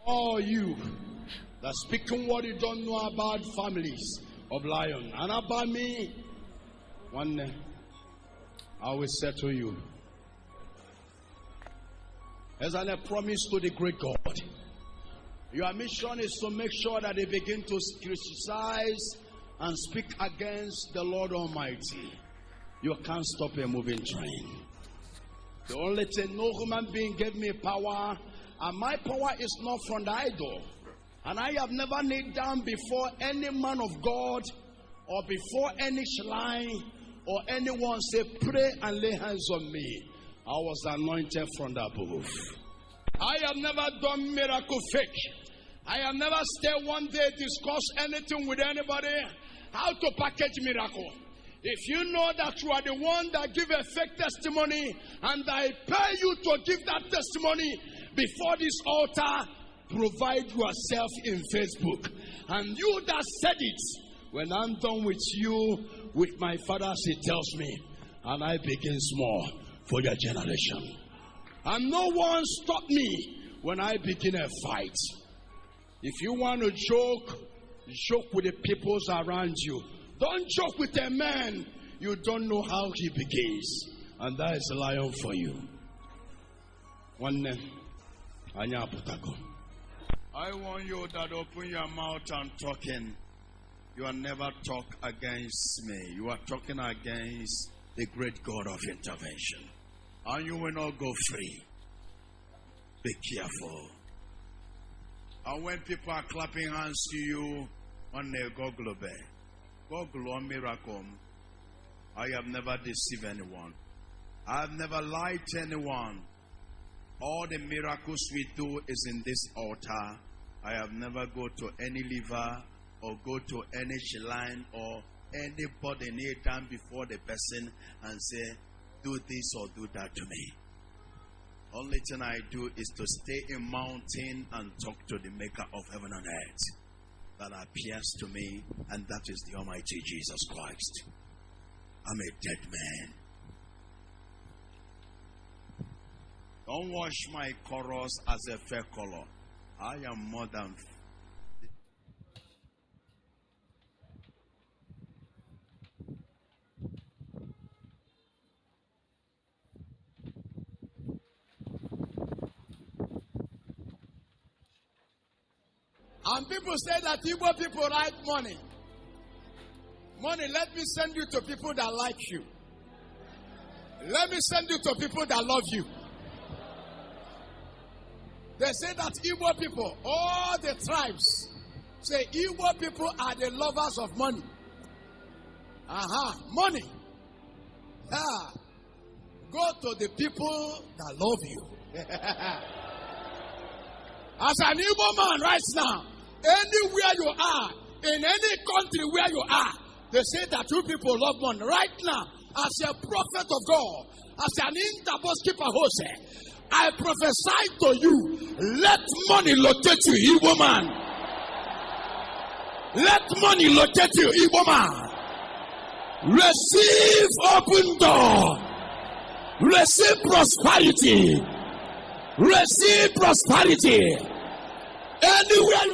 All you that speaking what you don't know about families of lion and about me, one day I will settle you. As I promise to the great God, your mission is to make sure that they begin to criticize and speak against the Lord Almighty. You can't stop a moving train. The only thing, no human being gave me power, and my power is not from the idol. And I have never kneeled down before any man of God or before any shrine or anyone say, pray and lay hands on me. I was anointed from the above. I have never done miracle fake. I have never stayed one day discuss anything with anybody how to package miracle. If you know that you are the one that give a fake testimony and I pay you to give that testimony before this altar, provide yourself in Facebook. And you that said it, when I'm done with you, with my father, he tells me, and I begin small for your generation. And no one stopped me when I begin a fight. If you want to joke, joke with the peoples around you. Don't joke with a man you don't know how he begins. And that is a lion for you. One name, Anya Putago. I want you that open your mouth and talking. You will never talk against me. You are talking against the great God of intervention. And you will not go free. Be careful. And when people are clapping hands to you, on the Google on miracle, I have never deceived anyone. I have never lied to anyone. All the miracles we do is in this altar. I have never go to any liver or go to any shrine or anybody kneel down before the person and say, do this or do that to me. Only thing I do is to stay in mountain and talk to the maker of heaven and earth that appears to me, and that is the Almighty Jesus Christ. I'm a dead man. Don't wash my chorus as a fair color. I am more than and people say that Igbo people like money. Money, let me send you to people that like you. Let me send you to people that love you. They say that Igbo people, all the tribes, say Igbo people are the lovers of money. Money. Go to the people that love you. As an Igbo man right now, anywhere you are, in any country where you are, they say that you people love money. Right now, as a prophet of God, as an interboss keeper host, I prophesy to you, let money locate you, Igbo man. Let money locate you, Igbo man. Receive open door. Receive prosperity. Receive prosperity. Anywhere you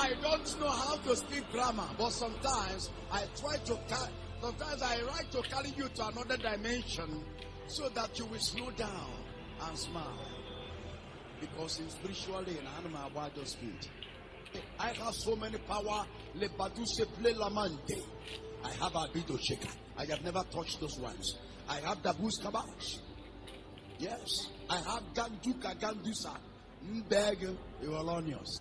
I don't know how to speak grammar, but sometimes I like to carry you to another dimension so that you will slow down and smile. Because in spiritually in animal about your speed. I have so many power. Le baduse play lamante. I have a bit of shaker. I have never touched those ones. I have the boost kabash. Yes. I have ganduka gandusa. Mbeg Eulonius.